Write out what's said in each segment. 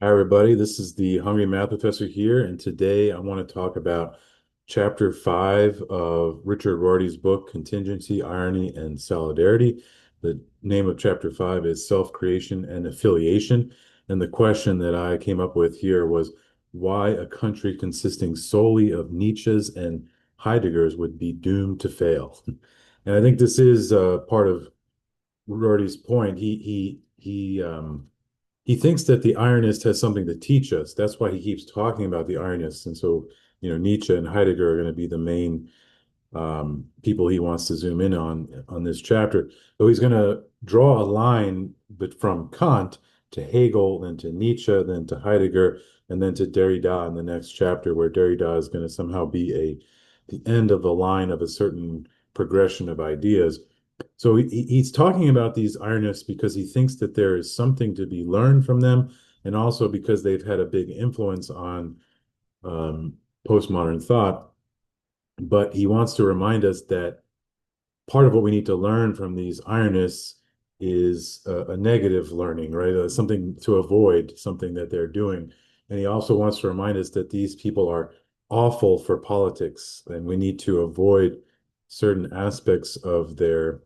Hi, everybody. This is the Hungry Math Professor here, and today I want to talk about chapter five of Richard Rorty's book, Contingency, Irony, and Solidarity. The name of chapter five is Self-Creation and Affiliation. And the question that I came up with here was why a country consisting solely of Nietzsche's and Heidegger's would be doomed to fail. And I think this is part of Rorty's point. He thinks that the Ironist has something to teach us. That's why he keeps talking about the Ironists. And so, Nietzsche and Heidegger are going to be the main people he wants to zoom in on this chapter. So he's going to draw a line, but from Kant to Hegel, then to Nietzsche, then to Heidegger, and then to Derrida in the next chapter, where Derrida is going to somehow be the end of the line of a certain progression of ideas. So he's talking about these Ironists because he thinks that there is something to be learned from them, and also because they've had a big influence on um, postmodern thought. But he wants to remind us that part of what we need to learn from these Ironists is a negative learning, right? Something to avoid, something that they're doing. And he also wants to remind us that these people are awful for politics, and we need to avoid certain aspects of their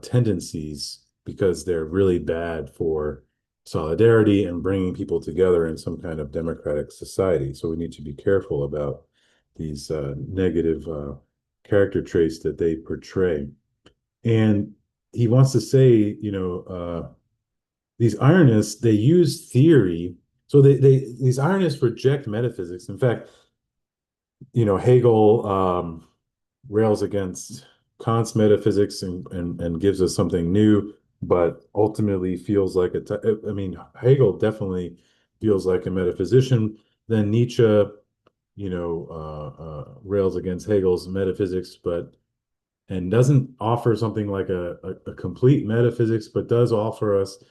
tendencies because they're really bad for solidarity and bringing people together in some kind of democratic society. So we need to be careful about these negative character traits that they portray. And he wants to say, these ironists, they use theory. So these ironists reject metaphysics. In fact, Hegel rails against Kant's metaphysics and gives us something new, but ultimately feels like I mean, Hegel definitely feels like a metaphysician. Then Nietzsche, rails against Hegel's metaphysics, but and doesn't offer something like a complete metaphysics, but does offer us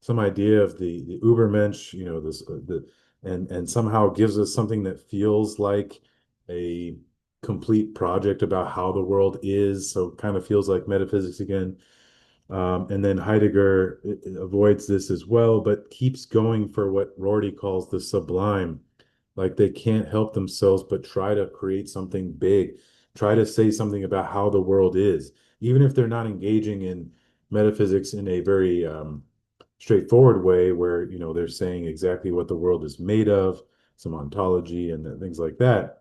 some idea of the Übermensch, this the and somehow gives us something that feels like a complete project about how the world is. So it kind of feels like metaphysics again. And then Heidegger avoids this as well, but keeps going for what Rorty calls the sublime. Like they can't help themselves but try to create something big, try to say something about how the world is, even if they're not engaging in metaphysics in a very straightforward way, where they're saying exactly what the world is made of, some ontology and things like that.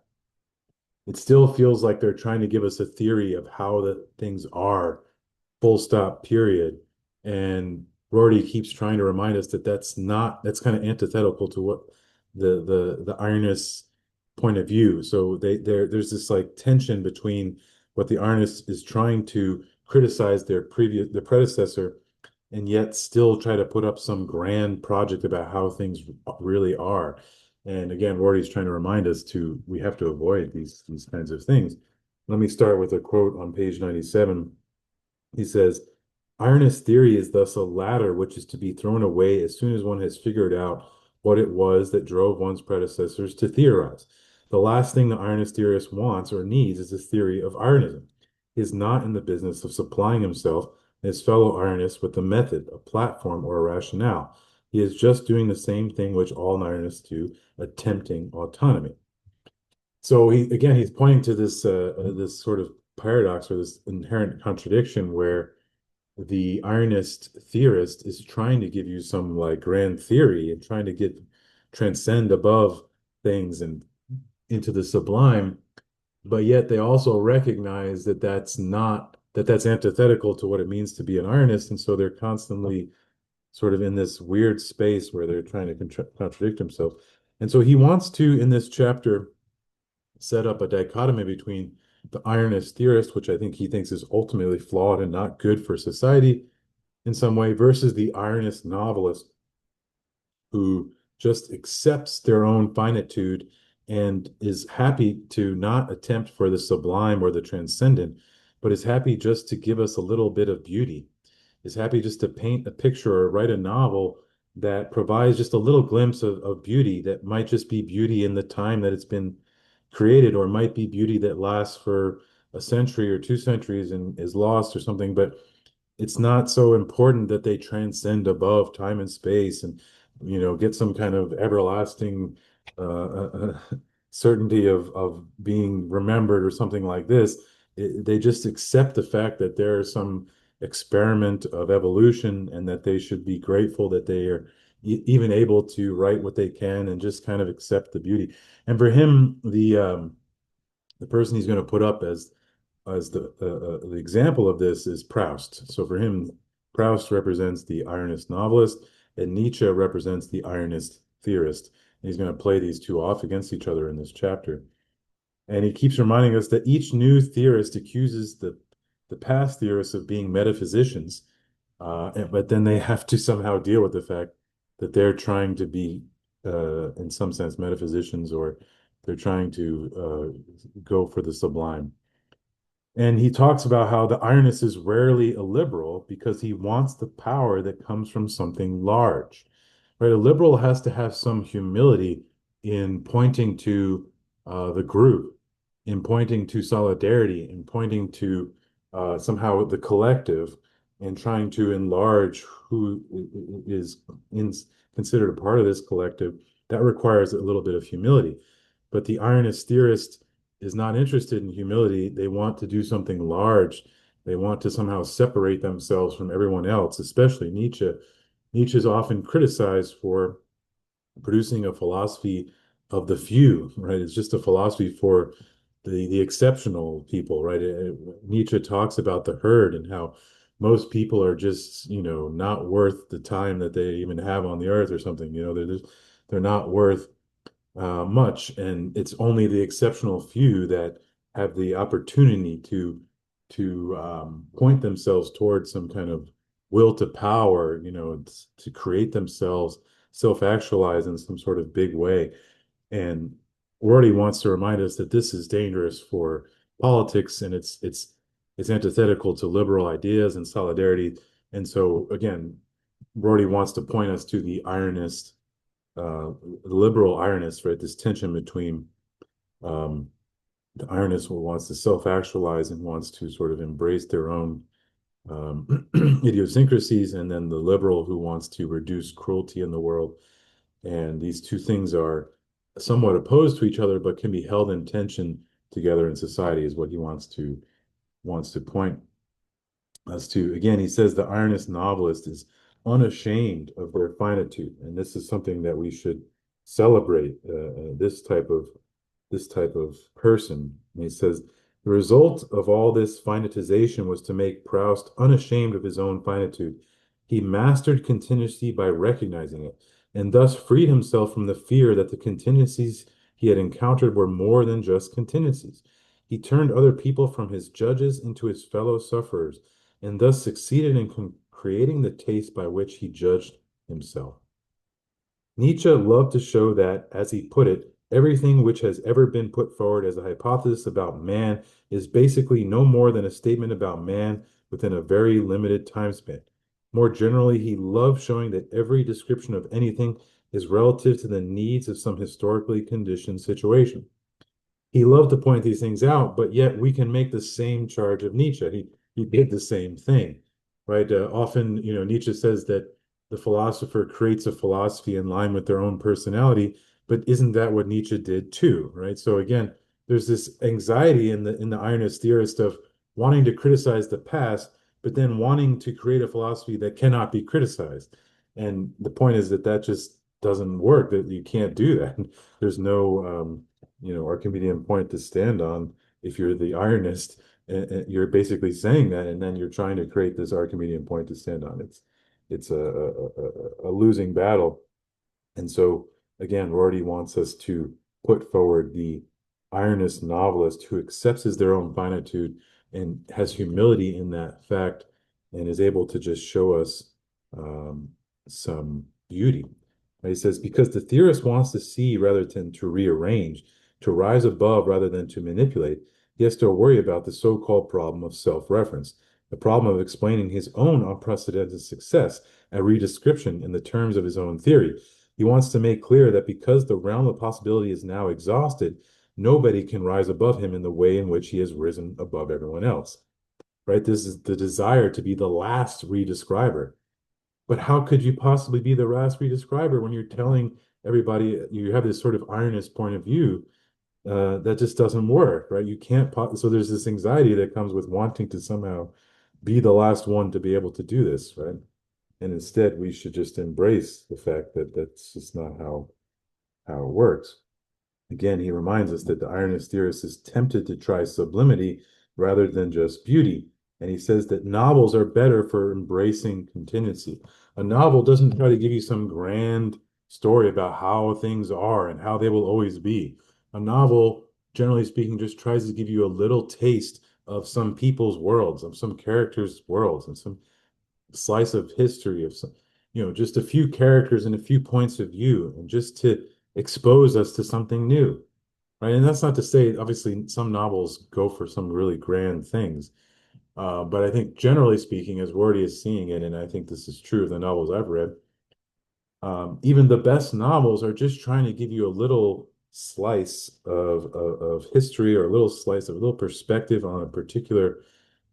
It still feels like they're trying to give us a theory of how the things are, full stop, period. And Rorty keeps trying to remind us that that's kind of antithetical to what the Ironist point of view. So there's this like tension between what the Ironist is trying to criticize their predecessor, and yet still try to put up some grand project about how things really are. And again, Rorty's trying to remind us we have to avoid these kinds of things. Let me start with a quote on page 97. He says, Ironist theory is thus a ladder which is to be thrown away as soon as one has figured out what it was that drove one's predecessors to theorize. The last thing the Ironist theorist wants or needs is a theory of Ironism. He is not in the business of supplying himself and his fellow Ironists with a method, a platform, or a rationale. He is just doing the same thing which all Ironists do, attempting autonomy. So he's pointing to this sort of paradox or this inherent contradiction where the Ironist theorist is trying to give you some like grand theory and trying to get transcend above things and into the sublime, but yet they also recognize that that's antithetical to what it means to be an Ironist, and so they're constantly sort of in this weird space where they're trying to contradict themselves. And so he wants to, in this chapter, set up a dichotomy between the Ironist theorist, which I think he thinks is ultimately flawed and not good for society in some way, versus the Ironist novelist who just accepts their own finitude and is happy to not attempt for the sublime or the transcendent, but is happy just to give us a little bit of beauty, is happy just to paint a picture or write a novel that provides just a little glimpse of beauty that might just be beauty in the time that it's been created, or might be beauty that lasts for a century or 2 centuries and is lost or something. But it's not so important that they transcend above time and space. And get some kind of everlasting certainty of being remembered or something like this. They just accept the fact that there is some experiment of evolution and that they should be grateful that they are even able to write what they can and just kind of accept the beauty. And for him, the person he's going to put up as the example of this is Proust. So for him, Proust represents the Ironist novelist, and Nietzsche represents the Ironist theorist. And he's going to play these two off against each other in this chapter. And he keeps reminding us that each new theorist accuses the past theorists of being metaphysicians, but then they have to somehow deal with the fact that they're trying to be, in some sense, metaphysicians, or they're trying to go for the sublime. And he talks about how the Ironist is rarely a liberal because he wants the power that comes from something large. Right? A liberal has to have some humility in pointing to the group, in pointing to solidarity, in pointing to somehow the collective, and trying to enlarge who is in, considered a part of this collective. That requires a little bit of humility. But the Ironist theorist is not interested in humility. They want to do something large. They want to somehow separate themselves from everyone else, especially Nietzsche. Nietzsche is often criticized for producing a philosophy of the few, right? It's just a philosophy for the exceptional people, right? Nietzsche talks about the herd and how most people are just, not worth the time that they even have on the earth or something. They're not worth much, and it's only the exceptional few that have the opportunity to point themselves towards some kind of will to power, to create themselves, self-actualize in some sort of big way. And Rorty wants to remind us that this is dangerous for politics, and it's antithetical to liberal ideas and solidarity. And so again, Rorty wants to point us to the Ironist liberal Ironist, right? This tension between um, the Ironist who wants to self-actualize and wants to sort of embrace their own idiosyncrasies, and then the liberal who wants to reduce cruelty in the world. And these two things are somewhat opposed to each other, but can be held in tension together in society, is what he wants to point us to. Again, he says the Ironist novelist is unashamed of their finitude, and this is something that we should celebrate. This type of person. And he says the result of all this finitization was to make Proust unashamed of his own finitude. He mastered contingency by recognizing it, and thus freed himself from the fear that the contingencies he had encountered were more than just contingencies. He turned other people from his judges into his fellow sufferers, and thus succeeded in creating the taste by which he judged himself. Nietzsche loved to show that, as he put it, everything which has ever been put forward as a hypothesis about man is basically no more than a statement about man within a very limited time span. More generally, he loved showing that every description of anything is relative to the needs of some historically conditioned situation. He loved to point these things out, but yet we can make the same charge of Nietzsche. He did the same thing, right? Often, Nietzsche says that the philosopher creates a philosophy in line with their own personality, but isn't that what Nietzsche did too, right? So again, there's this anxiety in the Ironist theorist of wanting to criticize the past, but then wanting to create a philosophy that cannot be criticized. And the point is that just doesn't work. That you can't do that. There's no Archimedean point to stand on if you're the Ironist. You're basically saying that, and then you're trying to create this Archimedean point to stand on. It's a losing battle. And so again, Rorty wants us to put forward the Ironist novelist who accepts as their own finitude and has humility in that fact, and is able to just show us some beauty. He says, because the theorist wants to see rather than to rearrange, to rise above rather than to manipulate, he has to worry about the so-called problem of self-reference, the problem of explaining his own unprecedented success at redescription in the terms of his own theory. He wants to make clear that because the realm of possibility is now exhausted, nobody can rise above him in the way in which he has risen above everyone else. Right? This is the desire to be the last redescriber. But how could you possibly be the raspberry describer when you're telling everybody you have this sort of ironist point of view? That just doesn't work, right? You can't. So there's this anxiety that comes with wanting to somehow be the last one to be able to do this, right? And instead, we should just embrace the fact that that's just not how it works. Again, he reminds us that the Ironist theorist is tempted to try sublimity rather than just beauty. And he says that novels are better for embracing contingency. A novel doesn't try to give you some grand story about how things are and how they will always be. A novel, generally speaking, just tries to give you a little taste of some people's worlds, of some characters' worlds, and some slice of history of some, just a few characters and a few points of view, and just to expose us to something new, right? And that's not to say, obviously, some novels go for some really grand things. But I think generally speaking, as Rorty is seeing it, and I think this is true of the novels I've read, even the best novels are just trying to give you a little slice of history, or a little slice of a little perspective on a particular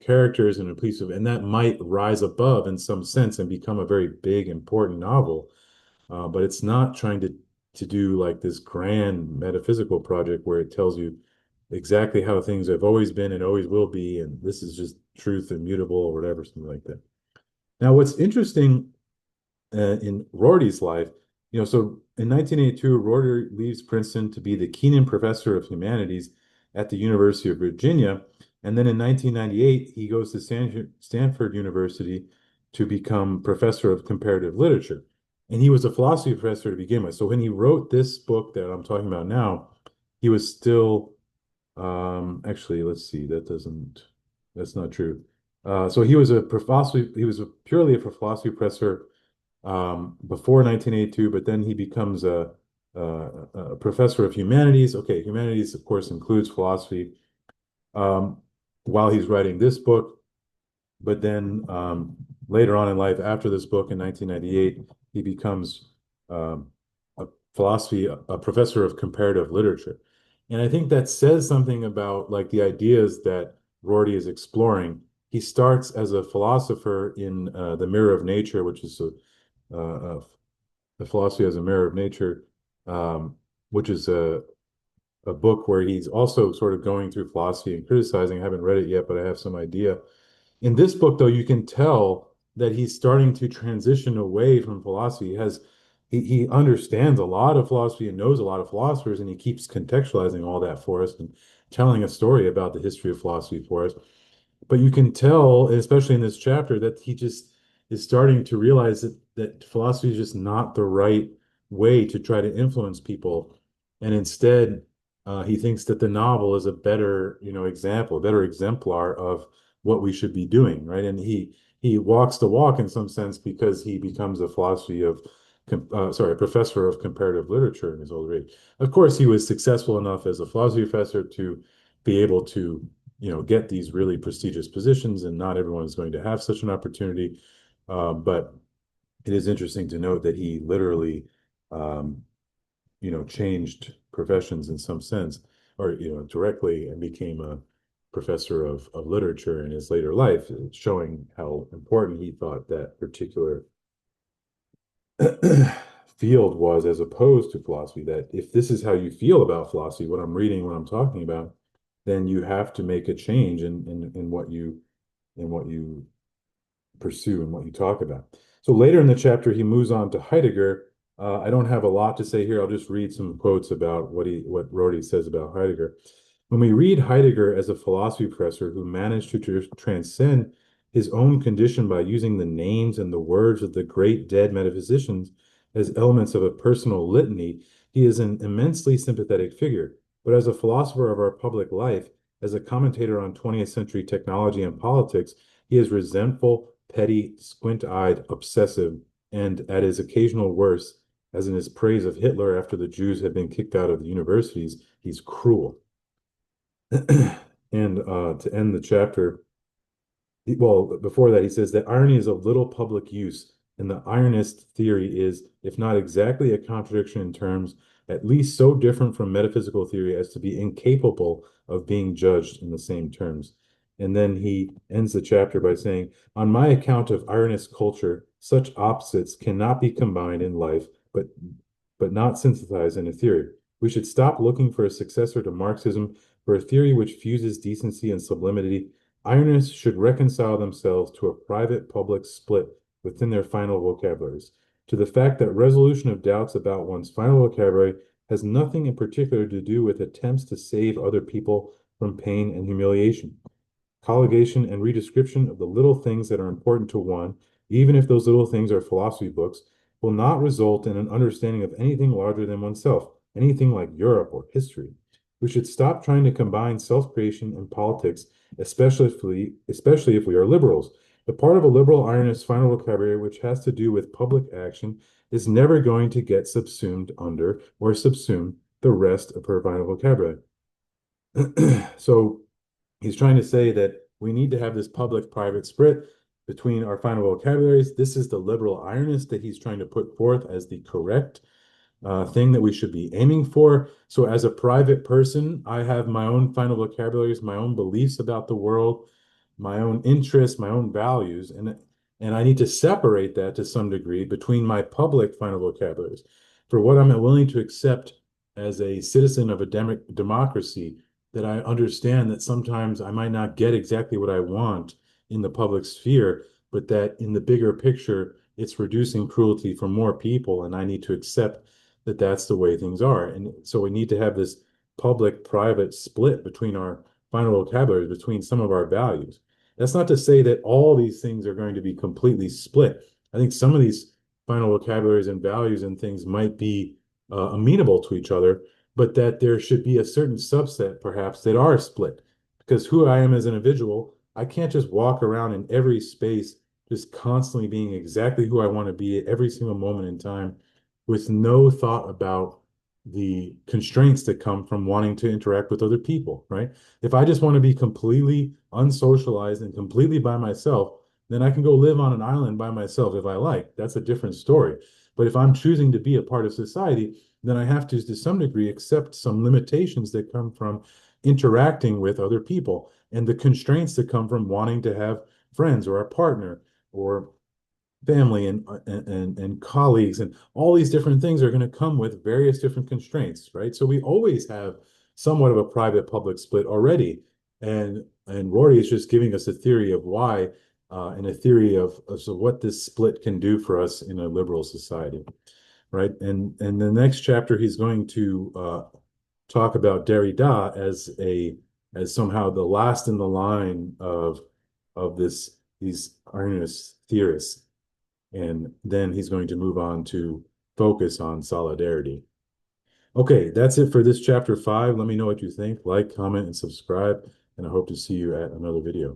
characters and a piece of, and that might rise above in some sense and become a very big, important novel. But it's not trying to do like this grand metaphysical project where it tells you exactly how things have always been and always will be, and this is just truth, immutable, or whatever, something like that. Now, what's interesting in Rorty's life, so in 1982, Rorty leaves Princeton to be the Keenan Professor of Humanities at the University of Virginia. And then in 1998, he goes to Stanford University to become Professor of Comparative Literature. And he was a philosophy professor to begin with. So when he wrote this book that I'm talking about now, he was still, actually, let's see, that's not true. So he was purely a philosophy professor before 1982, but then he becomes a professor of humanities. Okay, humanities, of course, includes philosophy um, while he's writing this book. But then later on in life, after this book in 1998, he becomes a a professor of comparative literature. And I think that says something about like the ideas that Rorty is exploring. He starts as a philosopher in The Mirror of Nature, which is uh, the philosophy as a mirror of nature, which is a book where he's also sort of going through philosophy and criticizing. I haven't read it yet, but I have some idea. In this book, though, you can tell that he's starting to transition away from philosophy. He understands a lot of philosophy and knows a lot of philosophers, and he keeps contextualizing all that for us and telling a story about the history of philosophy for us. But you can tell, especially in this chapter, that he just is starting to realize that philosophy is just not the right way to try to influence people. And instead, he thinks that the novel is a better, example, a better exemplar of what we should be doing, right? And he walks the walk in some sense because he becomes a professor of comparative literature in his old age. Of course, he was successful enough as a philosophy professor to be able to get these really prestigious positions, and not everyone is going to have such an opportunity. But it is interesting to note that he literally, um, changed professions in some sense, or, directly, and became a professor of literature in his later life, showing how important he thought that particular field was as opposed to philosophy. That if this is how you feel about philosophy, what I'm reading, what I'm talking about, then you have to make a change in what you pursue and what you talk about. So later in the chapter, he moves on to Heidegger. I don't have a lot to say here. I'll just read some quotes about what Rorty says about Heidegger. When we read Heidegger as a philosophy professor who managed to transcend his own condition by using the names and the words of the great dead metaphysicians as elements of a personal litany, he is an immensely sympathetic figure. But as a philosopher of our public life, as a commentator on 20th century technology and politics, he is resentful, petty, squint-eyed, obsessive, and at his occasional worst, as in his praise of Hitler after the Jews had been kicked out of the universities, he's cruel. And to end the chapter, well, before that, he says that irony is of little public use, and the Ironist theory is, if not exactly a contradiction in terms, at least so different from metaphysical theory as to be incapable of being judged in the same terms. And then he ends the chapter by saying, on my account of Ironist culture, such opposites cannot be combined in life, but not synthesized in a theory. We should stop looking for a successor to Marxism, for a theory which fuses decency and sublimity. Ironists should reconcile themselves to a private-public split within their final vocabularies, to the fact that resolution of doubts about one's final vocabulary has nothing in particular to do with attempts to save other people from pain and humiliation. Colligation and redescription of the little things that are important to one, even if those little things are philosophy books, will not result in an understanding of anything larger than oneself, anything like Europe or history. We should stop trying to combine self-creation and politics, especially if we are liberals. The part of a liberal Ironist's final vocabulary which has to do with public action is never going to get subsumed under or subsume the rest of her final vocabulary. So he's trying to say that we need to have this public-private split between our final vocabularies. This is the liberal Ironist that he's trying to put forth as the correct thing that we should be aiming for. So as a private person, I have my own final vocabularies, my own beliefs about the world, my own interests, my own values, and I need to separate that to some degree between my public final vocabularies. For what I'm willing to accept as a citizen of a democracy, that I understand that sometimes I might not get exactly what I want in the public sphere, but that in the bigger picture, it's reducing cruelty for more people, and I need to accept that that's the way things are. And so we need to have this public-private split between our final vocabularies, between some of our values. That's not to say that all these things are going to be completely split. I think some of these final vocabularies and values and things might be amenable to each other, but that there should be a certain subset, perhaps, that are split. Because who I am as an individual, I can't just walk around in every space, just constantly being exactly who I want to be at every single moment in time, with no thought about the constraints that come from wanting to interact with other people, right? If I just want to be completely unsocialized and completely by myself, then I can go live on an island by myself if I like. That's a different story. But if I'm choosing to be a part of society, then I have to some degree, accept some limitations that come from interacting with other people and the constraints that come from wanting to have friends or a partner or family and colleagues, and all these different things are going to come with various different constraints, right? So we always have somewhat of a private public split already, and Rorty is just giving us a theory of why, and a theory of so what this split can do for us in a liberal society, right? And the next chapter he's going to talk about Derrida as somehow the last in the line of these Ironist theorists. And then he's going to move on to focus on solidarity. Okay, that's it for this chapter 5. Let me know what you think. Like, comment, and subscribe, and I hope to see you at another video.